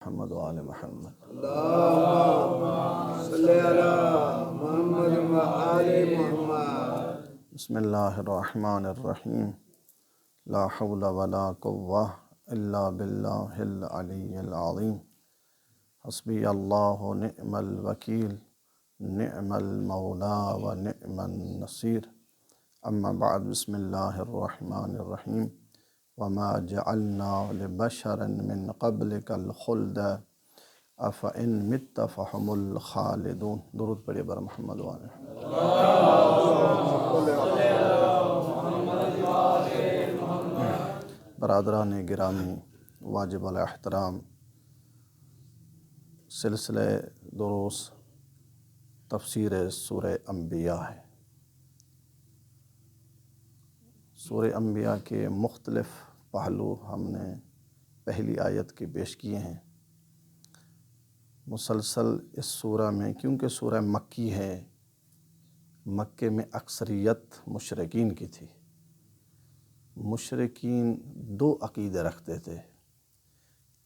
محمد وآل محمد۔ اللهم صل علی محمد وآل محمد۔ بسم اللہ الرحمن الرحیم۔ لا حول ولا قوة الا باللہ العلی العظیم۔ حسبی اللہ نعم الوکیل، نعم المولا و نعم النصیر۔ اما بعد، بسم اللہ الرحمن الرحیم۔ وما جعلنا لبشر من قبلک الخلد افإن مت فهم الخالدون۔ درود پڑھیے بر محمد وآل محمد۔ برادران گرامی، واجب الاحترام، سلسلہ دروس تفسیر سورہ انبیاء ہے۔ سورہ انبیاء کے مختلف پہلو ہم نے پہلی آیت کے پیش کیے ہیں۔ مسلسل اس سورہ میں، کیونکہ سورہ مکی ہے، مکے میں اکثریت مشرکین کی تھی۔ مشرکین دو عقیدے رکھتے تھے۔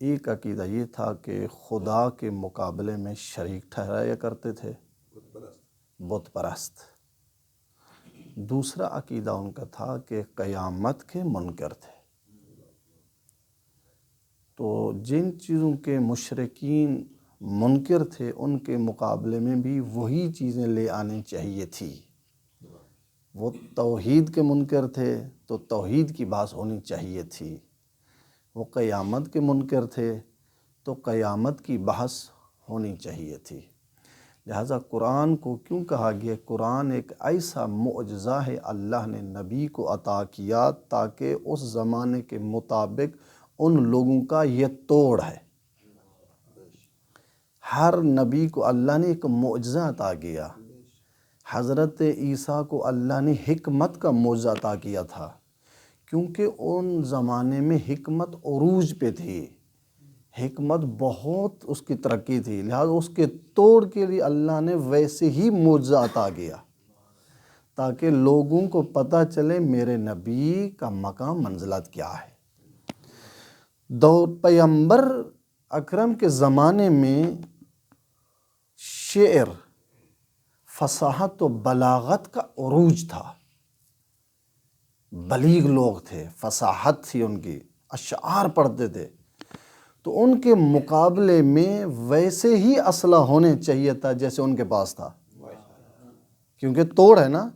ایک عقیدہ یہ تھا کہ خدا کے مقابلے میں شریک ٹھہرایا کرتے تھے، بت پرست۔ دوسرا عقیدہ ان کا تھا کہ قیامت کے منکر تھے۔ تو جن چیزوں کے مشرکین منکر تھے، ان کے مقابلے میں بھی وہی چیزیں لے آنی چاہیے تھی۔ وہ توحید کے منکر تھے تو توحید کی بات ہونی چاہیے تھی۔ وہ قیامت کے منکر تھے تو قیامت کی بحث ہونی چاہیے تھی۔ لہٰذا قرآن کو کیوں کہا گیا؟ قرآن ایک ایسا معجزہ ہے اللہ نے نبی کو عطا کیا تاکہ اس زمانے کے مطابق ان لوگوں کا یہ توڑ ہے۔ ہر نبی کو اللہ نے ایک معجزہ عطا کیا۔ حضرت عیسیٰ کو اللہ نے حکمت کا معجزہ عطا کیا تھا، کیونکہ ان زمانے میں حکمت عروج پہ تھی، حکمت بہت اس کی ترقی تھی، لہذا اس کے توڑ کے لیے اللہ نے ویسے ہی معجزہ عطا کیا تاکہ لوگوں کو پتہ چلے میرے نبی کا مقام منزلت کیا ہے۔ پیغمبر اکرم کے زمانے میں شعر، فصاحت و بلاغت کا عروج تھا۔ بلیغ لوگ تھے، فصاحت تھی ان کی، اشعار پڑھتے تھے، تو ان کے مقابلے میں ویسے ہی اسلحہ ہونے چاہیے تھا جیسے ان کے پاس تھا، کیونکہ توڑ ہے نا۔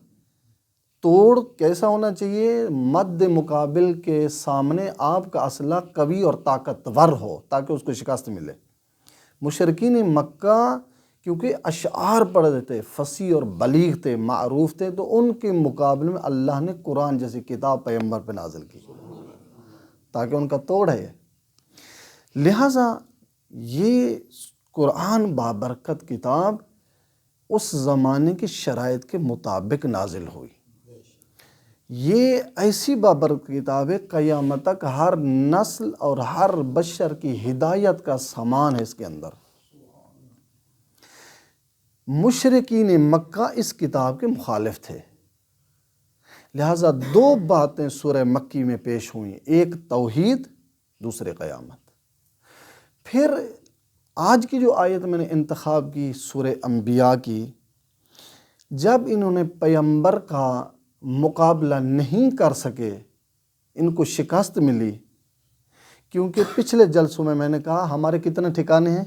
توڑ کیسا ہونا چاہیے؟ مد مقابل کے سامنے آپ کا اسلحہ قوی اور طاقتور ہو تاکہ اس کو شکست ملے۔ مشرکین مکہ کیونکہ اشعار پڑھتے تھے، فصیح اور بلیغ تھے، معروف تھے، تو ان کے مقابلے میں اللہ نے قرآن جیسی کتاب پیغمبر پہ نازل کی تاکہ ان کا توڑ ہے۔ لہٰذا یہ قرآن بابرکت کتاب اس زمانے کی شرائط کے مطابق نازل ہوئی۔ یہ ایسی بابرکت کتاب ہے، قیامت تک ہر نسل اور ہر بشر کی ہدایت کا سامان ہے اس کے اندر۔ مشرکین مکہ اس کتاب کے مخالف تھے، لہٰذا دو باتیں سورہ مکی میں پیش ہوئیں، ایک توحید، دوسرے قیامت۔ پھر آج کی جو آیت میں نے انتخاب کی سورہ انبیاء کی، جب انہوں نے پیغمبر کا مقابلہ نہیں کر سکے، ان کو شکست ملی، کیونکہ پچھلے جلسوں میں نے کہا ہمارے کتنے ٹھکانے ہیں؟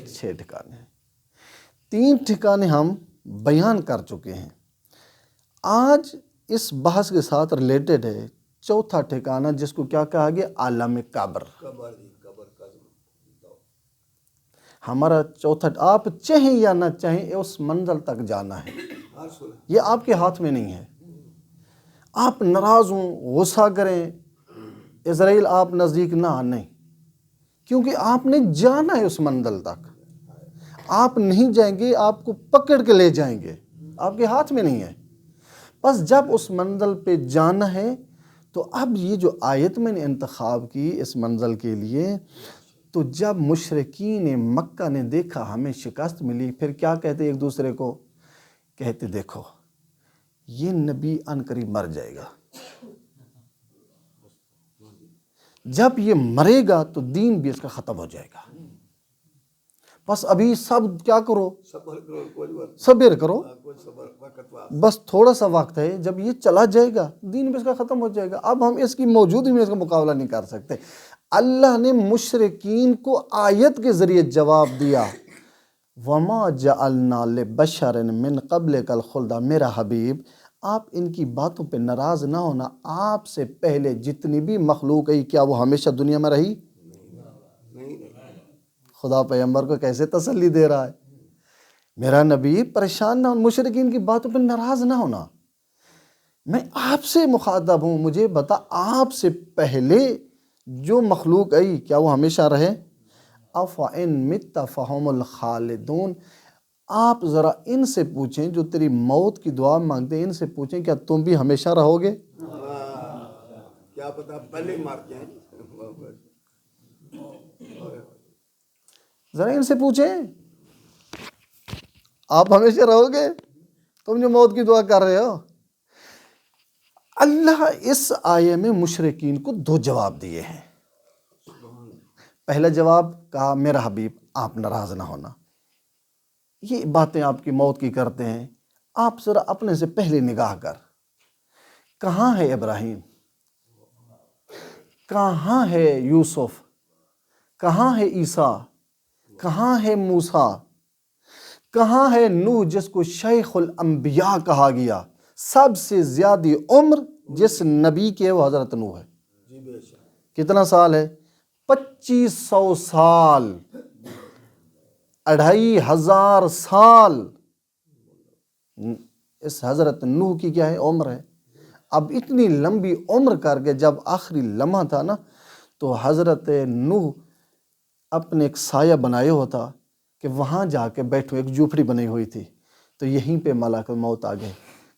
6 ٹھکانے ہیں۔ 3 ٹھکانے ہم بیان کر چکے ہیں۔ آج اس بحث کے ساتھ ریلیٹڈ ہے چوتھا ٹھکانہ، جس کو کیا کہا گیا؟ عالم قبر۔ ہمارا چوتھا، آپ چاہیں یا نہ چاہیں اس منزل تک جانا ہے، یہ آپ کے ہاتھ میں نہیں ہے۔ آپ ناراض ہوں، غصہ کریں، اسرائیل آپ نزدیک نہ آنے، کیونکہ آپ نے جانا ہے اس منزل تک۔ آپ نہیں جائیں گے، آپ کو پکڑ کے لے جائیں گے، آپ کے ہاتھ میں نہیں ہے۔ بس جب اس منزل پہ جانا ہے تو اب یہ جو آیت میں نے انتخاب کی اس منزل کے لیے، تو جب مشرکین مکہ نے دیکھا ہمیں شکست ملی، پھر کیا کہتے ایک دوسرے کو؟ کہتے دیکھو یہ نبی ان قریب مر جائے گا، جب یہ مرے گا تو دین بھی اس کا ختم ہو جائے گا۔ بس ابھی سب کیا کرو، صبر کرو، کوئی وقت صبر کرو، کوئی صبر وقت وقت بس تھوڑا سا وقت ہے، جب یہ چلا جائے گا دین بھی اس کا ختم ہو جائے گا۔ اب ہم اس کی موجودگی میں اس کا مقابلہ نہیں کر سکتے۔ اللہ نے مشرکین کو آیت کے ذریعے جواب دیا، وَمَا جَعَلْنَا لِبَشَرٍ مِّن قَبْلِكَ الْخُلْدَ، میرا حبیب آپ ان کی باتوں پہ ناراض نہ ہونا، آپ سے پہلے جتنی بھی مخلوق ہے کیا وہ ہمیشہ دنیا میں رہی؟ نہیں۔ خدا پیغمبر کو کیسے تسلی دے رہا ہے، میرا نبی پریشان نہ ہو، مشرکین کی باتوں پہ ناراض نہ ہونا، میں آپ سے مخاطب ہوں، مجھے بتا آپ سے پہلے جو مخلوق آئی کیا وہ ہمیشہ رہے؟ اَفَإِن مِتَّ فَهُمُ الْخَالِدُونَ، آپ ذرا ان سے پوچھیں جو تیری موت کی دعا مانگتے ہیں، ان سے پوچھیں کیا تم بھی ہمیشہ رہو گے؟ کیا پتا پہلے مار جائیں۔ ذرا ان سے پوچھیں آپ ہمیشہ رہو گے، تم جو موت کی دعا کر رہے ہو۔ اللہ اس آیے میں مشرکین کو دو جواب دیے ہیں۔ پہلا جواب کہا میرا حبیب آپ ناراض نہ ہونا، یہ باتیں آپ کی موت کی کرتے ہیں، آپ ذرا اپنے سے پہلے نگاہ کر، کہاں ہے ابراہیم، کہاں ہے یوسف، کہاں ہے عیسیٰ، کہاں ہے موسیٰ، کہاں ہے نوح جس کو شیخ الانبیاء کہا گیا، سب سے زیادہ عمر جس نبی کے وہ حضرت نوح ہے۔ جی بے شک۔ کتنا سال ہے؟ 2500 سال، 2500 سال اس حضرت نوح کی کیا ہے عمر ہے۔ اب اتنی لمبی عمر کر کے جب آخری لمحہ تھا نا تو حضرت نوح اپنے ایک سایہ بنائے ہوتا کہ وہاں جا کے بیٹھو، ایک جھوپڑی بنی ہوئی تھی، تو یہیں پہ ملک موت آ گئے،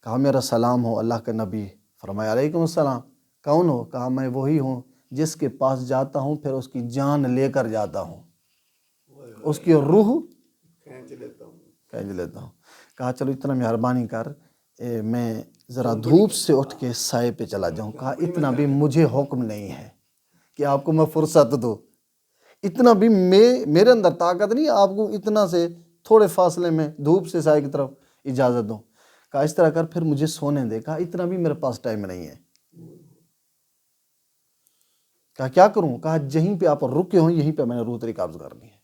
کہا میرا سلام ہو اللہ کے نبی، فرمایا علیکم السلام، کون ہو؟ کہا میں وہی ہوں جس کے پاس جاتا ہوں پھر اس کی جان لے کر جاتا ہوں، اس کی روح کھینچ لیتا ہوں۔ کہا چلو اتنا مہربانی کر، میں ذرا دھوپ سے اٹھ کے سائے پہ چلا جاؤں۔ کہا اتنا بھی مجھے حکم نہیں ہے کہ آپ کو میں فرصت دو، اتنا بھی میرے اندر طاقت نہیں آپ کو اتنا سے تھوڑے فاصلے میں دھوپ سے سائے کی طرف اجازت دوں۔ کہا اس طرح کر پھر مجھے سونے دے۔ کہا اتنا بھی میرے پاس ٹائم نہیں ہے۔ کہا کیا کروں؟ کہا جہیں پہ آپ رکے ہوں یہیں پہ میں نے روح تیری قابض کرنی ہے۔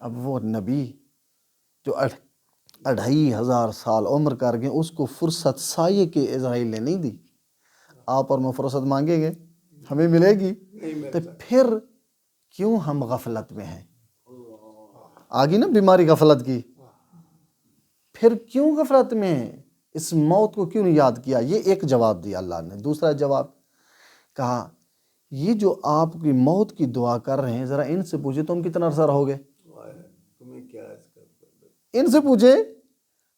اب وہ نبی جو 2500 سال عمر کر گئے، اس کو فرصت سائے کے اسرائیل نے نہیں دی۔ آپ اور میں فرصت مانگیں گے ہمیں ملے گی؟ تو پھر کیوں ہم غفلت میں ہیں؟ آگی نا بیماری غفلت کی، پھر کیوں غفلت میں ہیں؟ اس موت کو کیوں نہیں یاد کیا؟ یہ ایک جواب دیا اللہ نے۔ دوسرا جواب کہا یہ جو آپ کی موت کی دعا کر رہے ہیں ذرا ان سے پوچھے تم کتنا عرصہ رہو گے؟ تمہیں کیا ہے اس کا؟ ان سے پوچھے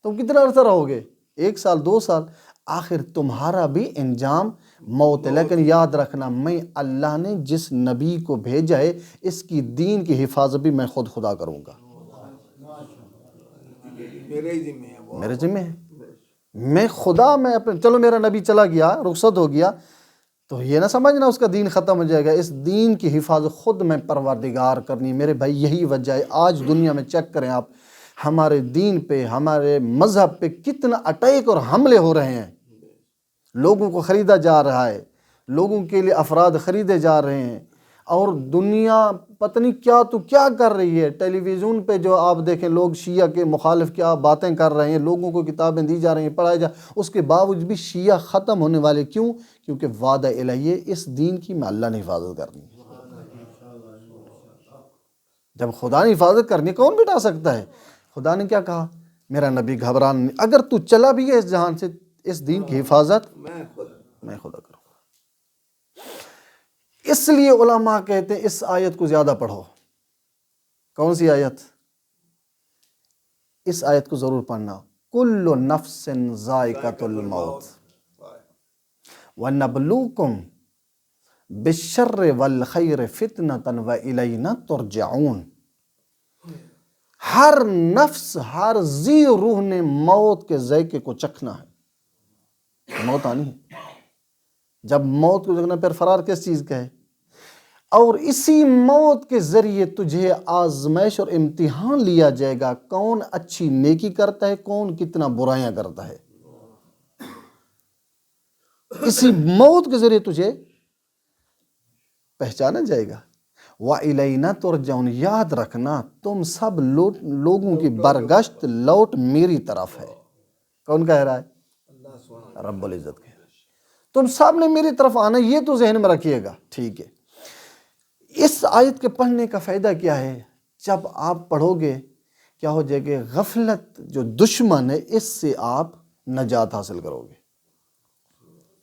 تم کتنا عرصہ رہو گے؟ 1 سال 2 سال، آخر تمہارا بھی انجام موت ہے۔ لیکن یاد رکھنا میں اللہ نے جس نبی کو بھیجا ہے اس کی دین کی حفاظت بھی میں خود خدا کروں گا، میرے ہی ذمہ ہے وہ۔ میرے ذمہ ہے، میں خدا، میں اپنے چلو میرا نبی چلا گیا، رخصت ہو گیا تو یہ نہ سمجھنا اس کا دین ختم ہو جائے گا، اس دین کی حفاظت خود میں پروردگار کرنی۔ میرے بھائی یہی وجہ ہے، آج دنیا میں چیک کریں آپ، ہمارے دین پہ، ہمارے مذہب پہ کتنا اٹیک اور حملے ہو رہے ہیں، لوگوں کو خریدا جا رہا ہے، لوگوں کے لیے افراد خریدے جا رہے ہیں، اور دنیا پتہ نہیں کیا تو کیا کر رہی ہے۔ ٹیلی ویژن پہ جو آپ دیکھیں لوگ شیعہ کے مخالف کیا باتیں کر رہے ہیں، لوگوں کو کتابیں دی جا رہی ہیں، پڑھائی اس کے باوجود بھی شیعہ ختم ہونے والے کیوں؟ کیونکہ وعدہ الہی اس دین کی میں اللہ نے حفاظت کرنی ہے۔ جب خدا نے حفاظت کرنی کون بٹا سکتا ہے؟ خدا نے کیا کہا؟ میرا نبی گھبرانا نہیں، اگر تو چلا بھی ہے اس جہان سے، اس دین کی حفاظت میں خدا کروں گا۔ اس لیے علماء کہتے ہیں اس آیت کو زیادہ پڑھو۔ کون سی آیت؟ اس آیت کو ضرور پڑھنا، کل نفس ذائقۃ الموت وَنَبْلُوكُمْ بِالشَّرِّ وَالْخَيْرِ فِتْنَةً وَإِلَيْنَا تُرْجَعُونَ۔ ہر نفس، ہر ذی روح نے موت کے ذائقے کو چکھنا ہے، موت آنی ہے۔ جب موت کو دیکھنا پھر فرار کس چیز کا ہے؟ اور اسی موت کے ذریعے تجھے آزمائش اور امتحان لیا جائے گا، کون اچھی نیکی کرتا ہے، کون کتنا برائیاں کرتا ہے۔ اسی موت کے ذریعے تجھے پہچانا جائے گا۔ وَإِلَيْنَا تُرْجَعُونَ، یاد رکھنا تم سب لوگوں کی برگشت لوٹ میری طرف ہے۔ کون کہہ رہا ہے؟ رب العزت کہہ رہا ہے، تم سب نے میری طرف آنا، یہ تو ذہن میں رکھیے گا، ٹھیک ہے۔ اس آیت کے پڑھنے کا فائدہ کیا ہے؟ جب آپ پڑھو گے کیا ہو جائے گا؟ غفلت جو دشمن ہے اس سے آپ نجات حاصل کرو گے۔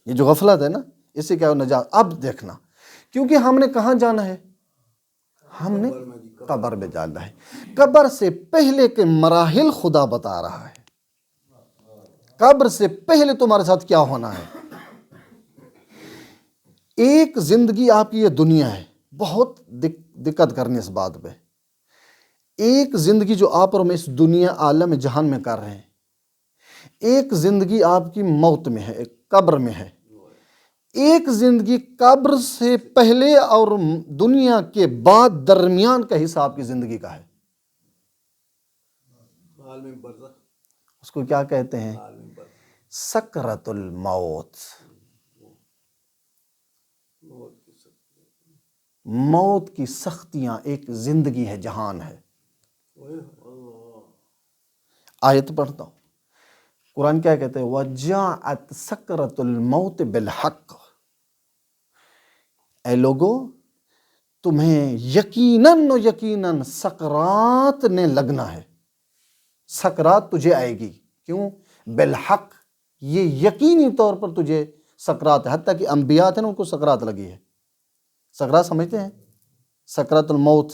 یہ جو غفلت ہے نا، اس سے کیا ہو نجات۔ اب دیکھنا، کیونکہ ہم نے کہاں جانا ہے؟ ہم نے قبر میں جانا ہے۔ قبر سے پہلے کے مراحل خدا بتا رہا ہے۔ قبر سے پہلے تمہارے ساتھ کیا ہونا ہے؟ ایک زندگی آپ کی یہ دنیا ہے، بہت دقت کرنی اس بات پہ۔ ایک زندگی جو آپ اور میں اس دنیا عالم جہان میں کر رہے ہیں، ایک زندگی آپ کی موت میں ہے، ایک قبر میں ہے، ایک زندگی قبر سے پہلے اور دنیا کے بعد درمیان کا حصہ آپ کی زندگی کا ہے۔ اس کو کیا کہتے ہیں؟ سکرۃ الموت۔ موت کی سختیاں ایک زندگی ہے، جہان ہے۔ آیت پڑھتا ہوں، قرآن کیا کہتے ہیں؟ وَجَاءَتْ سَكْرَةُ الْمَوْتِ بِالْحَقِّ۔ اے لوگو، تمہیں یقیناً سکرات نے لگنا ہے۔ سکرات تجھے آئے گی، کیوں؟ بالحق، یہ یقینی طور پر تجھے سکرات ہے۔ حتیٰ کہ انبیاء تھے نا، ان کو سکرات لگی ہے۔ سکرات سمجھتے ہیں؟ سکرات الموت،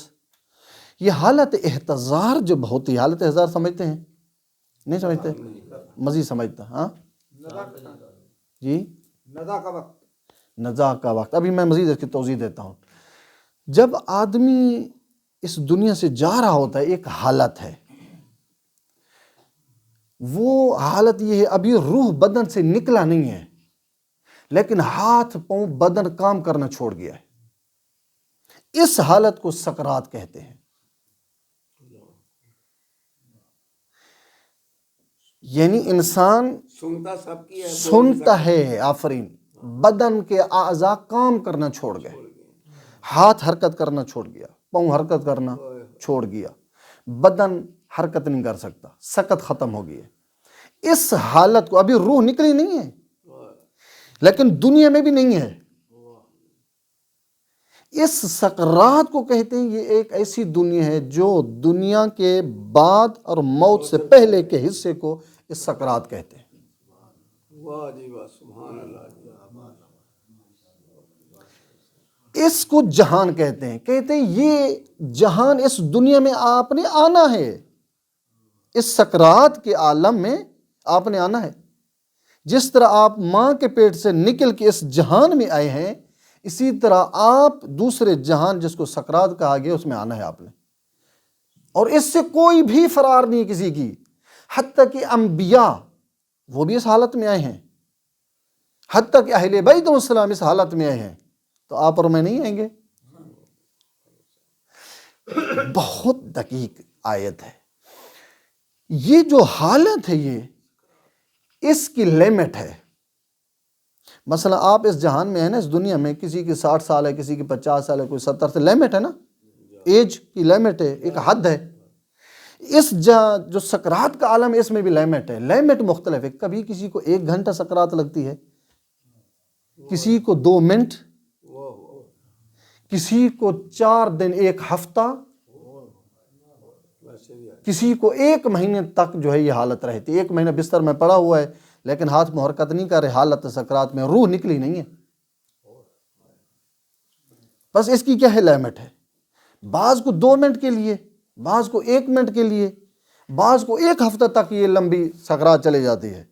یہ حالت احتضار جب ہوتی ہے، حالت احتضار سمجھتے ہیں؟ نہیں سمجھتے؟ مزید سمجھتا، ہاں جی، نزا کا وقت۔ ابھی میں مزید اس کی توضیح دیتا ہوں۔ جب آدمی اس دنیا سے جا رہا ہوتا ہے، ایک حالت ہے، وہ حالت یہ ہے، ابھی روح بدن سے نکلا نہیں ہے، لیکن ہاتھ پاؤں بدن کام کرنا چھوڑ گیا ہے۔ اس حالت کو سکرات کہتے ہیں۔ یعنی انسان سنتا ہے، آفرین، بدن کے اعضاء کام کرنا چھوڑ گئے، ہاتھ حرکت کرنا چھوڑ گیا، پاؤں حرکت کرنا چھوڑ گیا، بدن حرکت نہیں کر سکتا، سکت ختم ہو گئی ہے۔ اس حالت کو، ابھی روح نکلی نہیں ہے لیکن دنیا میں بھی نہیں ہے، اس سکرات کو کہتے ہیں۔ یہ ایک ایسی دنیا ہے جو دنیا کے بعد اور موت سے پہلے کے حصے کو اس سکرات کہتے ہیں۔ واہ جی واہ، سبحان اللہ۔ اس کو جہان کہتے ہیں۔ کہتے ہیں یہ جہان، اس دنیا میں آپ نے آنا ہے، اس سکرات کے عالم میں آپ نے آنا ہے۔ جس طرح آپ ماں کے پیٹ سے نکل کے اس جہان میں آئے ہیں، اسی طرح آپ دوسرے جہان جس کو سکرات کہا گیا اس میں آنا ہے آپ نے۔ اور اس سے کوئی بھی فرار نہیں کسی کی، حتیٰ کہ انبیاء وہ بھی اس حالت میں آئے ہیں، حتیٰ کہ اہل بیت علیہ السلام اس حالت میں آئے ہیں، تو آپ اور میں نہیں آئیں گے؟ بہت دقیق آیت ہے۔ یہ جو حالت ہے، یہ اس کی لیمٹ ہے۔ مثلا آپ اس جہان میں ہیں نا، اس دنیا میں، کسی کی 60 سال ہے، کسی کی 50 سال ہے، کوئی 70 سے، لیمٹ ہے نا، ایج کی لیمٹ ہے، ایک حد ہے۔ اس جو سکرات کا عالم ہے، اس میں بھی لیمٹ ہے، لیمٹ مختلف ہے۔ کبھی کسی کو 1 گھنٹہ سکرات لگتی ہے، کسی کو 2 منٹ، کسی کو 4 دن، 1 ہفتہ، کسی کو 1 مہینے تک جو ہے یہ حالت رہتی ہے۔ 1 مہینہ بستر میں پڑا ہوا ہے لیکن ہاتھ میں حرکت نہیں کر رہے، حالت سکرات میں، روح نکلی نہیں ہے۔ بس اس کی کیا ہے؟ لیمٹ ہے۔ بعض کو 2 منٹ کے لیے، بعض کو 1 منٹ کے لیے، بعض کو 1 ہفتہ تک یہ لمبی سکرات چلی جاتی ہے،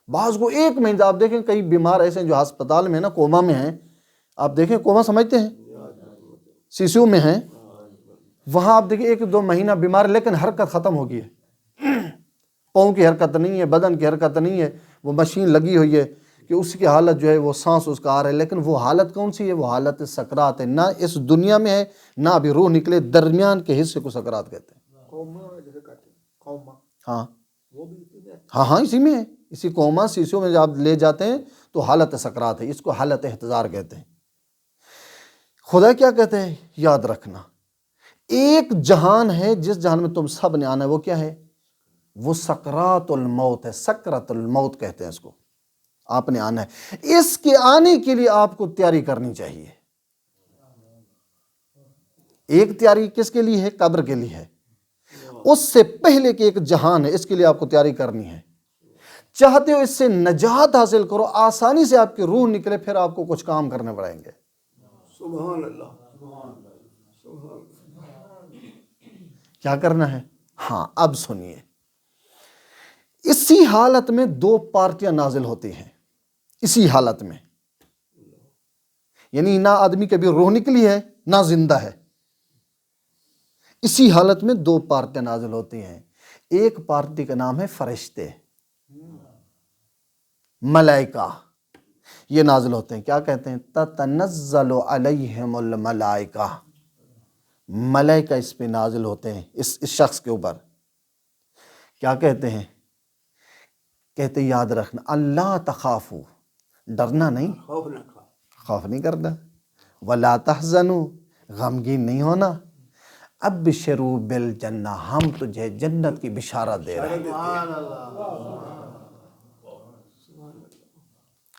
بعض کو 1 مہینہ۔ آپ دیکھیں کئی بیمار ایسے ہیں جو ہسپتال میں نا، کوما میں ہیں۔ آپ دیکھیں کوما سمجھتے ہیں؟ CCU میں ہیں، وہاں آپ دیکھیں 1-2 مہینہ بیمار، لیکن حرکت ختم ہو گئی ہے، پاؤں کی حرکت نہیں ہے، بدن کی حرکت نہیں ہے، وہ مشین لگی ہوئی ہے کہ اس کی حالت جو ہے وہ سانس اس کا آ رہا ہے، لیکن وہ حالت کون سی ہے؟ وہ حالت سکرات ہے، نہ اس دنیا میں ہے نہ ابھی روح نکلے، درمیان کے حصے کو سکرات کہتے ہیں۔ قوما جیسے کہتے ہیں قوما، ہاں وہ بھی اسی میں ہے۔ ہاں اسی میں ہے، اسی کوما سیسیوں میں جب آپ لے جاتے ہیں تو حالت سکرات ہے، اس کو حالت احتضار کہتے ہیں۔ خدا کیا کہتے ہیں؟ یاد رکھنا ایک جہان ہے جس جہان میں تم سب نے آنا ہے، وہ کیا ہے؟ وہ سکرات الموت ہے، سکرات الموت کہتے ہیں اس کو۔ آپ نے آنا ہے، اس کے آنے کے لیے آپ کو تیاری کرنی چاہیے۔ ایک تیاری کس کے لیے ہے؟ قبر کے لیے ہے۔ اس سے پہلے کہ ایک جہان ہے، اس کے لیے آپ کو تیاری کرنی ہے۔ چاہتے ہو اس سے نجات حاصل کرو، آسانی سے آپ کی روح نکلے، پھر آپ کو کچھ کام کرنے پڑیں گے۔ سبحان اللہ، سبحان کیا کرنا ہے؟ ہاں اب سنیے، اسی حالت میں دو پارٹیاں نازل ہوتی ہیں، اسی حالت میں، یعنی نہ آدمی کبھی روح نکلی ہے نہ زندہ ہے، اسی حالت میں دو پارٹیاں نازل ہوتی ہیں۔ ایک پارٹی کا نام ہے فرشتے، ملائکہ، یہ نازل ہوتے ہیں۔ کیا کہتے ہیں؟ تتنزل علیہم الملائکہ، ملائکہ اس پہ نازل ہوتے ہیں، اس شخص کے اوپر۔ کیا کہتے ہیں؟ کہتے یاد رکھنا، اللہ تخافو، ڈرنا نہیں، خوف نہ کھا، خوف نہیں کرنا، ولا تحزنوا، غمگین نہیں ہونا، ابشروا بالجنہ، ہم تجھے جنت کی بشارت دے رہے ہیں۔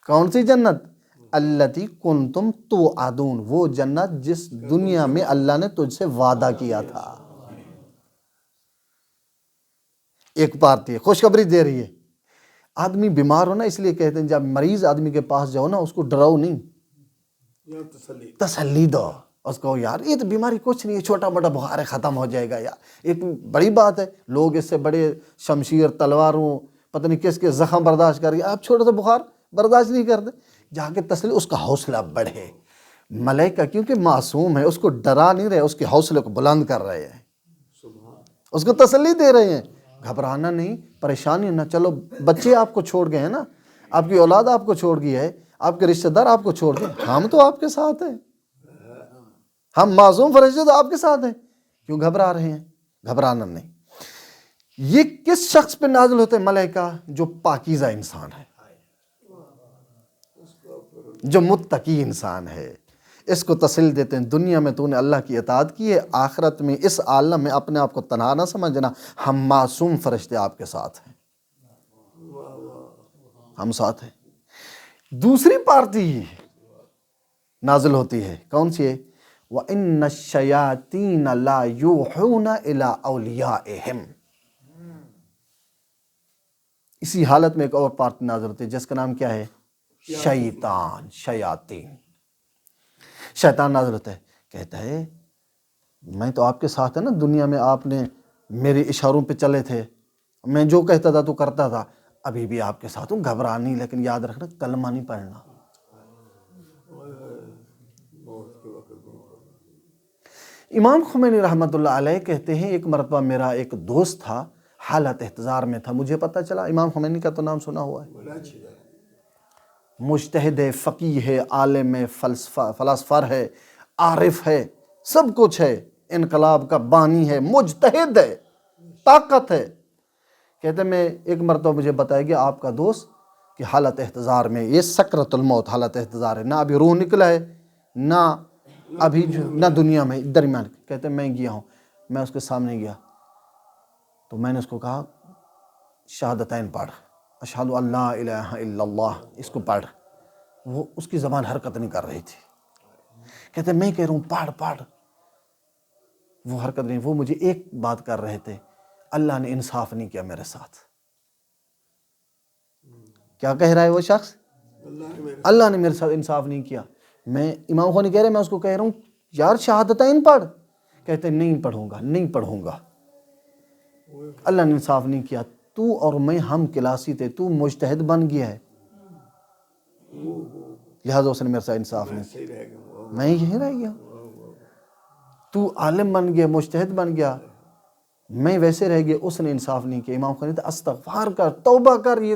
کون سی جنت؟ التی کنتم توعدون، وہ جنت جس دنیا میں اللہ نے تجھ سے وعدہ کیا تھا۔ ایک پارٹی خوشخبری دے رہی ہے۔ آدمی بیمار ہو نا، اس لیے کہتے ہیں جب مریض آدمی کے پاس جاؤ نا، اس کو ڈراؤ نہیں، یا تسلی، تسلی دو، اس کو یار یہ تو بیماری کچھ نہیں ہے، چھوٹا موٹا بخار ہے، ختم ہو جائے گا، یار ایک بڑی بات ہے۔ لوگ اس سے بڑے شمشیر تلواروں پتہ نہیں کس کے زخم برداشت کر گئے، آپ چھوٹا سا بخار برداشت نہیں کرتے، جا کے تسلی، اس کا حوصلہ بڑھے۔ ملائکہ کیونکہ معصوم ہے، اس کو ڈرا نہیں رہے، اس کے حوصلے کو بلند کر رہے ہیں، اس کو تسلی دے رہے ہیں، گھبرانا نہیں، پریشانی نہ۔ چلو بچے آپ کو چھوڑ گئے ہیں نا، آپ کی اولاد آپ کو چھوڑ گئی ہے، آپ کے رشتہ دار آپ کو چھوڑ گئے، ہم تو آپ کے ساتھ ہیں، ہم معصوم فرشتے تو آپ کے ساتھ ہیں، کیوں گھبرا رہے ہیں؟ گھبرانا نہیں۔ یہ کس شخص پہ نازل ہوتے ہیں ملائکہ؟ جو پاکیزہ انسان ہے، جو متقی انسان ہے، اس کو تسلی دیتے ہیں، دنیا میں تو نے اللہ کی اطاعت کی ہے، آخرت میں اس عالم میں اپنے آپ کو تنہا نہ سمجھنا، ہم معصوم فرشتے آپ کے ساتھ ہیں، ہم ساتھ ہیں۔ دوسری پارٹی نازل ہوتی ہے، کون سی ہے؟ وَإِنَّ الشَّيَاطِينَ لَا يُوحُونَ إِلَىٰ أَوْلِيَائِهِمْ، اسی حالت میں ایک اور پارٹی نازل ہوتی ہے جس کا نام کیا ہے؟ شیطان، شیاطین، شیطان نازل ہوتا ہے، کہتا ہے میں تو آپ کے ساتھ ہے نا، دنیا میں آپ نے میرے اشاروں پہ چلے تھے، میں جو کہتا تھا تو کرتا تھا، ابھی بھی آپ کے ساتھ ہوں، گھبرا نہیں، لیکن یاد رکھنا کلمہ نہیں پڑھنا۔ امام خمینی رحمۃ اللہ علیہ کہتے ہیں ایک مرتبہ میرا ایک دوست تھا، حالت احتضار میں تھا، مجھے پتہ چلا، امام خمینی کا تو نام سنا ہوا ہے، بڑا اچھی بات، مجتہد ہے، فقیہ ہے، عالم ہے، فلسفر ہے، عارف ہے، سب کچھ ہے، انقلاب کا بانی ہے، مجتہد ہے، طاقت ہے۔ کہتے میں ایک مرتبہ مجھے بتایا گیا آپ کا دوست کہ حالت احتضار میں، یہ سکرت الموت حالت احتضار ہے، نہ ابھی روح نکلا ہے، نہ ابھی نہ دنیا میں، درمیان۔ کہتے میں گیا ہوں، میں اس کے سامنے گیا تو میں نے اس کو کہا شہادتین پڑھ، اشہد ان لا الہ الا اللہ، اس کو پڑھ۔ وہ اس کی زبان حرکت نہیں کر رہی تھی، کہتے میں کہہ رہا ہوں پڑھ پڑھ، وہ حرکت نہیں، وہ مجھے ایک بات کر رہے تھے، اللہ نے انصاف نہیں کیا میرے ساتھ۔ کیا کہہ رہا ہے وہ شخص؟ اللہ نے میرے ساتھ انصاف نہیں کیا۔ میں امام خمینی کہہ رہے، میں اس کو کہہ رہا ہوں یار شہادتین پڑھ، کہتے نہیں پڑھوں گا، نہیں پڑھوں گا، اللہ نے انصاف نہیں کیا، تو اور میں ہم کلاسی تھے، تو مجتہد بن گیا ہے، لہٰذا اس نے میرے ساتھ انصاف نہیں کیا، صحیح رہ گیا، میں یہیں رہ گیا، تو عالم بن گیا، مجتہد بن گیا، میں ویسے رہ گیا، اس نے انصاف نہیں کیا۔ امام خمینی استغفار کر، توبہ کر، یہ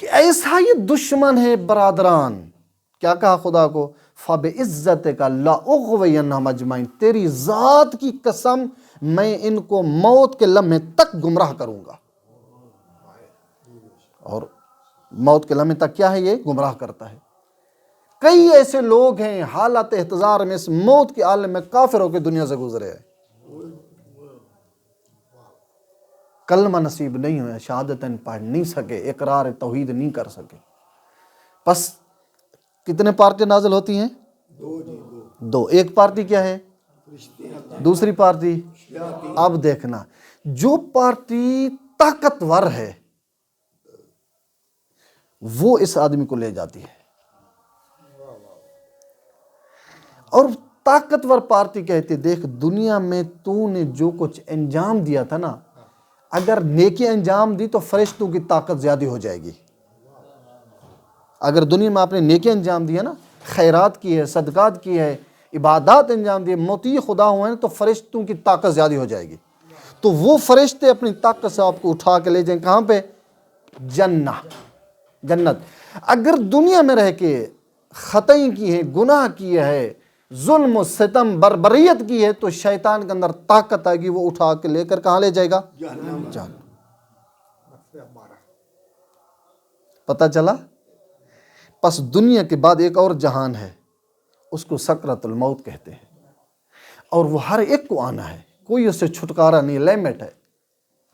کہ ایسا یہ دشمن ہے برادران. کیا کہا خدا کو؟ فَبِعِزَّتِكَ لَأُغْوِيَنَّهُمْ أَجْمَعِينَ، تیری ذات کی قسم میں ان کو موت کے لمحے تک گمراہ کروں گا. اور موت کے لمحے تک کیا ہے؟ یہ گمراہ کرتا ہے. کئی ایسے لوگ ہیں حالت احتضار میں اس موت کے عالم میں کافر ہو کے دنیا سے گزرے ہیں، کلمہ نصیب نہیں ہوئے، شہادتیں پڑھ نہیں سکے، اقرار توحید نہیں کر سکے. پس کتنے پارٹی نازل ہوتی ہیں؟ دو. ایک پارٹی کیا ہے؟ دوسری پارٹی. اب دیکھنا، جو پارٹی طاقتور ہے وہ اس آدمی کو لے جاتی ہے، اور طاقتور پارٹی کہتی دیکھ دنیا میں تو نے جو کچھ انجام دیا تھا نا، اگر نیکی انجام دی تو فرشتوں کی طاقت زیادہ ہو جائے گی. اگر دنیا میں آپ نے نیکی انجام دیا نا، خیرات کی ہے، صدقات کی ہے، عبادات انجام دیے، مطیع خدا ہوئے ہیں، تو فرشتوں کی طاقت زیادہ ہو جائے گی. تو وہ فرشتے اپنی طاقت سے آپ کو اٹھا کے لے جائیں کہاں پہ؟ جنت. اگر دنیا میں رہ کے خطائیں کی ہے، گناہ کیا ہے، ظلم و ستم بربریت کی ہے، تو شیطان کے اندر طاقت آئے گی، وہ اٹھا کے لے کر کہاں لے جائے گا؟ جہنم. پتہ چلا؟ پس دنیا کے بعد ایک اور جہان ہے، اس کو سکرات الموت کہتے ہیں، اور وہ ہر ایک کو آنا ہے، کوئی اس سے چھٹکارا نہیں. لیمٹ ہے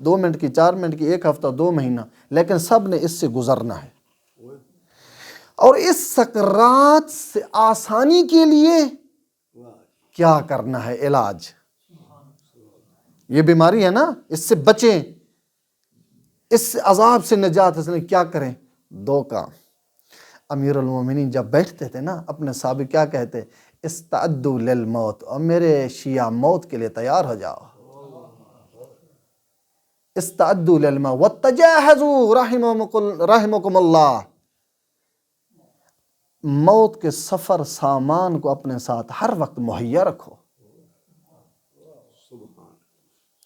2 منٹ کی، 4 منٹ کی، 1 ہفتہ، 2 مہینہ، لیکن سب نے اس سے گزرنا ہے. اور اس سکرات سے آسانی کے لیے کیا کرنا ہے؟ علاج. یہ بیماری ہے نا، اس سے بچیں، اس عذاب سے نجات حاصل کیا کریں؟ 2 کام. امیر المومنین جب بیٹھتے تھے نا، اپنے صحابہ کیا کہتے؟ استعدوا للموت، اور میرے شیعہ موت کے لیے تیار ہو جاؤ. استعدوا للموت وتجاہزوا رحمکم اللہ. موت کے سفر سامان کو اپنے ساتھ ہر وقت مہیا رکھو.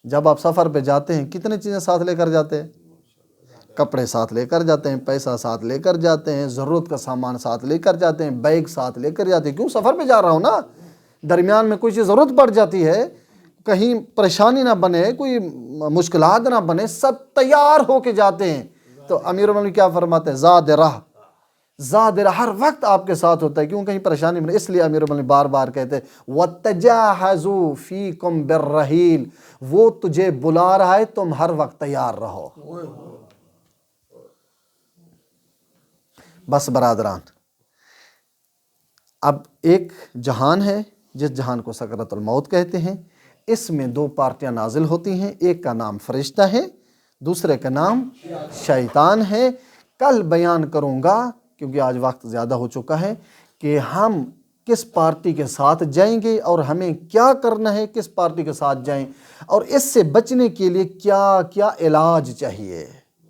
جب آپ سفر پہ جاتے ہیں کتنے چیزیں ساتھ لے کر جاتے ہیں؟ کپڑے ساتھ لے کر جاتے ہیں، پیسہ ساتھ لے کر جاتے ہیں، ضرورت کا سامان ساتھ لے کر جاتے ہیں، بیگ ساتھ لے کر جاتے ہیں. کیوں؟ سفر پہ جا رہا ہوں نا، درمیان میں کوئی چیز ضرورت پڑ جاتی ہے، کہیں پریشانی نہ بنے، کوئی مشکلات نہ بنے، سب تیار ہو کے جاتے ہیں. تو امیر المومنین کیا فرماتے ہیں؟ زاد راہ ہر وقت آپ کے ساتھ ہوتا ہے. کیوں؟ کہیں پریشانی بنے. اس لیے امیر المومنین بار بار کہتے ہیں وَتَجَاهَزُوا فِيكُمْ بِالرَّحِيلِ، وہ تجھے بلا رہا ہے، تم ہر وقت تیار رہو. بس برادران، اب ایک جہان ہے جس جہان کو سکرات الموت کہتے ہیں. اس میں 2 پارٹیاں نازل ہوتی ہیں، ایک کا نام فرشتہ ہے، دوسرے کا نام شیطان ہے. کل بیان کروں گا، کیونکہ آج وقت زیادہ ہو چکا ہے، کہ ہم کس پارٹی کے ساتھ جائیں گے اور ہمیں کیا کرنا ہے، کس پارٹی کے ساتھ جائیں، اور اس سے بچنے کے لیے کیا کیا علاج چاہیے.